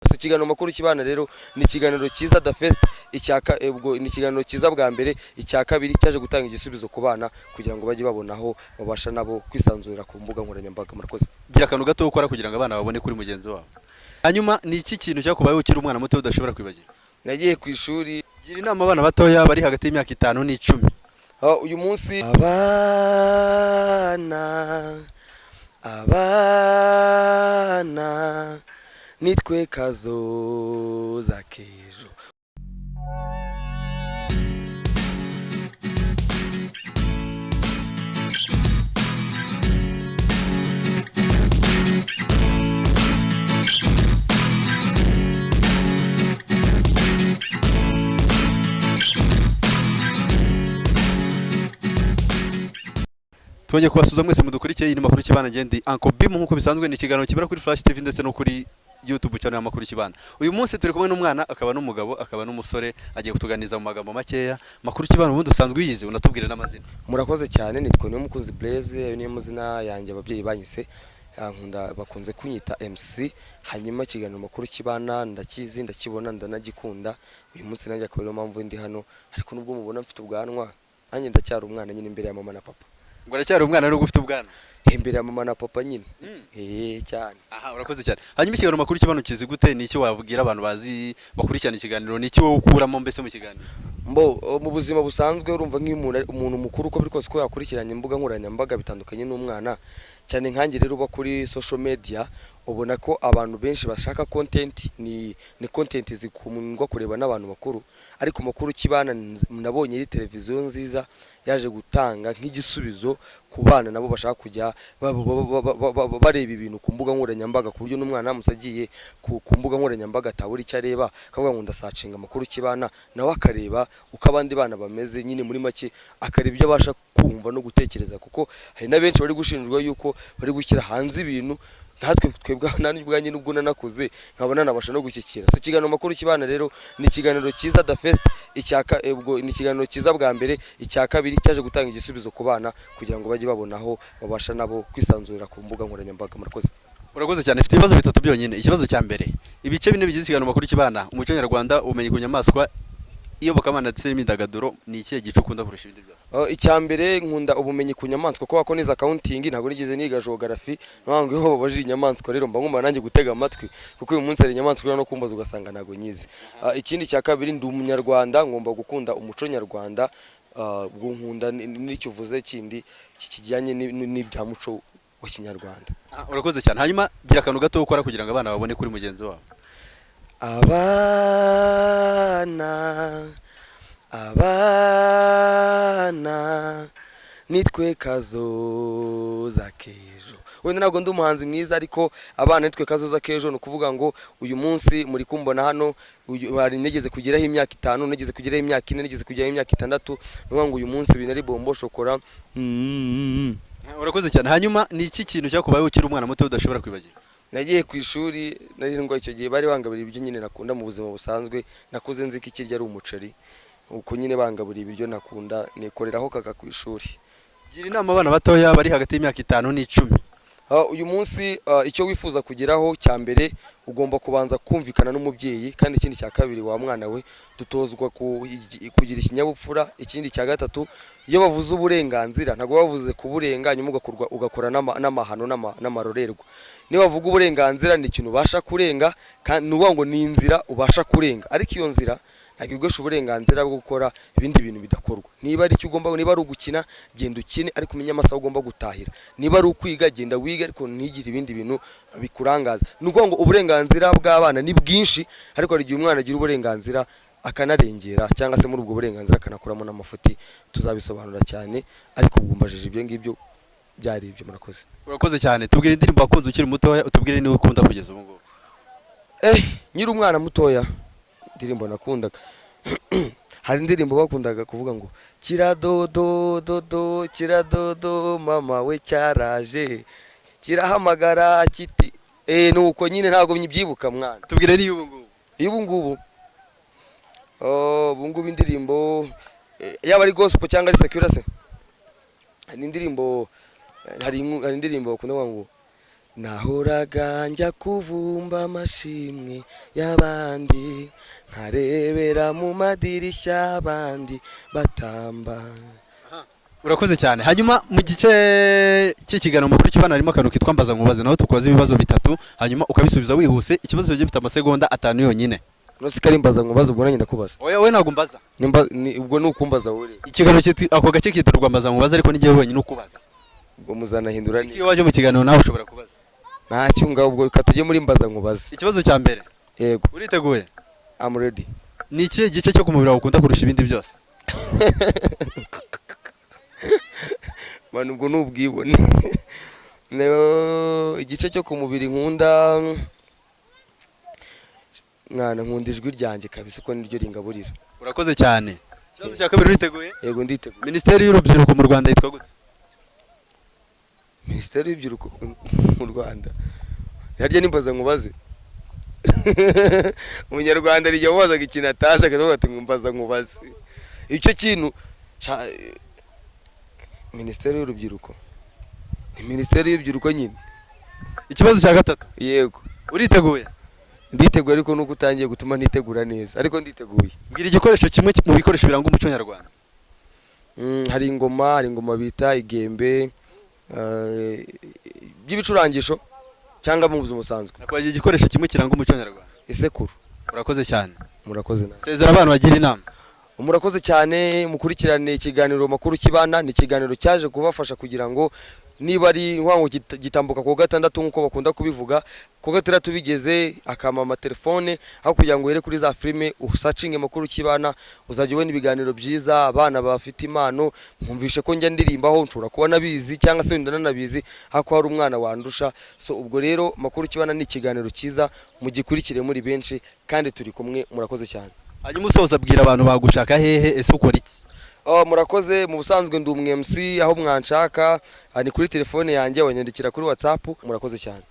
So ikiganiro makuru kibana rero ni ikiganiro cyiza The Fest icyaka ubwo ni ikiganiro cyiza bwa mbere icya kabiri cyaje gutanga igisubizo ku bana kugira ngo bajye babonaho babasha nabo kwisanzurira ku mbuga nkoranyambaga. Murakoze. Gira akantu gato ukora kugira ngo abana babone kuri mugenzi wabo. Hanyuma ni iki kintu cyakubaye ukiri umwana muto udashobora kwibagira? Nagiye ku ishuri. Gira inama abana batoya bari hagati y'imyaka 5 n'10. Uyu munsi abana nitwe kazoza kejo. Twaje kubasuza mwese mudukurikiye iyi makuru kibana ngendi Uncle Bim nkuko bisanzwe ni ikiganiro kibara kuri Flash TV ndetse no kuri YouTube cyane y'amakuru kibana. Uyu munsi turi kumwe n'umwana akaba n'umugabo akaba n'umusore agiye kutuganiza mu magambo makeya makuru kibana ubundi usanzwe yize unatubwire n'amazina. Murakoze cyane nitwe niyo mukunzi Blaze ayo niyo muzina yanjye ababyeyi banyise nkunda bakunze kunyita MC. Hanyuma ikiganiro makuru kibana ndakizi ndakibona ndanagikunda. Uyu munsi nanjye akaba niyo mpamvu ndi hano ariko nubwo mubona mfite ubwanwa nanjye ndacyari umwana nyine imbere ya mama na papa. Ngo aracyari umwana n'ubwo ufite ubwana imbere ya mama na papa nyine cyane. Aha urakoze cyane. Hanyuma ikiganiro makuru kibano kizi gute ni iki wabwira abantu bazi bakurikirana ikiganiro ni iki wowe ukuramo mbese mu kiganiro? Mu buzima busanzwe urumva nk'umuntu mukuru uko biri kose ko yakurikiranye imbuga nkoranyambaga bitandukanye n'umwana cyane nkanjye rero uba kuri social media ubona ko abantu benshi bashaka content ni content zikundwa kureba n'abantu bakuru ariko makuru kibana nabonye ari televiziyo nziza yaje gutanga nk'igisubizo ku bana nabo bashaka kujya bareba ibintu ku mbuga nkoranyambaga ku buryo n'umwana musagiye ku mbuga nkoranyambaga atabura icyo areba akavuga ngo ndasacinga makuru kibana nawe akareba uko abandi bana bameze nyine muri make akareba ibyo abasha kumva no gutekereza kuko hari na benshi bari gushinjwa yuko bari gushyira hanze ibintu natwe twebwa nanibwanye nubwo nanakuze nkabona nabasha no gushyikira. So ikiganiro makuru kibana rero ni ikiganiro cyiza The Fest icyaka ubwo ni ikiganiro cyiza bwa mbere icya kabiri cyaje gutanga igisubizo ku bana kugira ngo bajye babonaho babasha nabo kwisanzurira ku mbuga nkoranyambaga. Murakoze. Urakoze cyane. Ifite ibibazo bitatu byonyine. Ikibazo cya mbere ibice bine bigize ikiganiro makuru kibana umuco nyarwanda umenye ku nyamaswa iyo bakamana ndetse n'imyidagaduro ni ikihe gice ukunda kurusha ibindi byose? Icya mbere nkunda ubumenyi ku nyamaswa ko bako niza accounting ntago nigeze niga geography ntango iyo babaje inyamaswa rero mba ngoma nanjye gutega amatwi kuko uyu munsi ari inyamaswa no kumbaza ugasanga ntago nyizi. Ikindi cya kabiri ndi umunyarwanda ngomba gukunda umuco nyarwanda ubwo nkunda n'icyo uvuze kindi kijyanye n'ibya muco wa kinyarwanda. Urakoze cyane. Hanyuma gira akantu gato ukora kugira ngo abana babone kuri mugenzi wabo. Abana nitwe kazoza kejo. Wenda ntago ndi umuhanzi mwiza ariko abana nitwe kazoza kejo no kuvuga ngo uyu munsi muri kumbona hano bari negeze kugeraho imyaka 5 negeze kugeraho imyaka 4 negeze kugeraho imyaka 6 no ngo uyu munsi binari bombo shokora. Urakoze cyane. Hanyuma ni iki kintu cyakubaye ukiri umwana muto udashobora kwibagira? Nagiye ku ishuri narindwa icyo gihe bari bangabira ibyo nyine nakunda mu buzima busanzwe nakuze nzi ko ikirya ari umuceri uko nyine bangabira ibyo nakunda nikoreraho kaka ku ishuri. Gira inama abana batoya bari hagati y'imyaka 5 n'10. Uyu munsi icyo wifuza kugeraho cya mbere ugomba kubanza kumvikana n'umubyeyi kandi ikindi cya kabiri wa mwana we dutozwa kugira ikinyabupfura. Ikindi cya gatatu iyo bavuze uburenganzira ntago bavuze kuburenga nyuma ugakora n'amahano n'amarorerwa. Niba bavuga uburenganzira ni ikintu ubasha kurenga kandi nuvuga ngo ni inzira ubasha kurenga ariko iyo nzira ntabwo igosha uburenganzira bwo gukora ibindi bintu bidakorwa. Niba ari icyo ugomba niba ari ugukina genda ukine ariko umenya amasaha ugomba gutahira. Niba ari ukwiga genda wiga ariko ntigire ibindi bintu bikurangaza. Nuko ngo uburenganzira bw'abana ni bwinshi ariko hari igihe umwana agira uburenganzira akanarengera cyangwa se muri ubwo burenganzira akanakuramo n'amafuti tuzabisobanura cyane ariko ubwumbajije ibyo ngibyo byari ibyo. Murakoze. Urakoze cyane. Tubwire indirimbo wakunze ukiri mutoya utubwire niwe ukunda kugeza ubu ngubu. Nyiri umwana mutoya indirimbo nakundaga hari indirimbo bakundaga kuvuga ngo kiradodo kiradodo mama we cyaraje kirahamagara kiti nuko nyine ntago nyibyibuka mwana. Tubwire ni ubu ngubu. Ubu ngubu ubu ngubu indirimbo yaba ari gospel cyangwa ari secular se ni indirimbo hari indirimbo bakunda ngo nahoraga njya kuvumba amashimwe y'abandi nkarebera mu madirishya abandi batamba. urakoze cyane. Hanyuma mu gice cy'ikiganiro makuru kibana harimo akantu kitwa mbaza nkubaze, naho tukubaza ibibazo bitatu hanyuma ukabisubiza wihuse. Ikibazo cyo gifite amasegonda 5 yonyine. No sikari mbaza nkubaze, ubwo nanjye ndakubaza. Oya we ntago mbaza. Ubwo nukumbaza wowe. Ikiganiro ako gace kiturwa mbaza nkubaze, ariko nigiye wenyine ukubaza. Ubwo muzanahindura ni. Iyo waje mu kiganiro nawe ushobora kubaza. Ntacyo ngaho, ubwo katujye muri mbaza nkubaze. Ikibazo cya mbere. Yego. Uriteguye? I'm ready. Ni iki gice cyo kumubira ukunda kurusha ibindi byose? Manu ubwo nubwibone. Igice cyo ku mubiri nkunda, mwana nkunda ijwi ryanjye kabisa, ko niryo ringaburira. Urakoze cyane. Ikibazo cya kabiri uriteguye? Yego nditeguye. Minisiteri y'urubyiruko mu Rwanda yitwa gute? Minisiteri y'urubyiruko mu Rwanda yarya nimbaza nkubaze. Umunyarwanda rijya mubazaga ikintu atazi akavuga ati mbaza nkubaze. Icyo kintu Minisiteri y'urubyiruko ni Minisiteri y'urubyiruko nyine. Ikibazo cya gatatu. Yego. Uriteguye? Nditeguye, ariko nuko utangiye gutuma ntitegura neza, ariko nditeguye. Mbwira igikoresho kimwe mu bikoresho biranga umuco nyarwanda. Hari ingoma bita igembe, by'ibicurangisho cyangwa mu buzima busanzwe. Nakwagiye igikoresho kimwe kiranga umuco nyarwanda. Isekuru. Urakoze cyane. Murakoze na. Sezera abantu bagira inama. Murakoze cyane, mukurikirane ikiganiro makuru kibana. Ni ikiganiro cyaje kubafasha kugira ngo niba ari nwango gitambuka ku gatandatu nkuko bakunda kubivuga, ku gatandatu bigeze akama amatelefone aho kugira ngo ere kuri za filime usacinge makuru kibana, uzajya ubona ibiganiro byiza. Abana bafite impano, mwumvishe ko njya ndirimbaho, nshobora kuba nabizi cyangwa se wenda nanabizi, hako hari umwana wandusha. So ubwo rero makuru kibana ni ikiganiro cyiza, mugikurikire muri benshi kandi turi kumwe. Murakoze cyane. Hanyuma usoza abwira abantu bagushaka hehe, ese ukora iki? Murakoze. Mu busanzwe ndi umwe MC, aho mwanshaka ni kuri telefone yanjye, wanyandikira kuri WhatsApp. Murakoze cyane.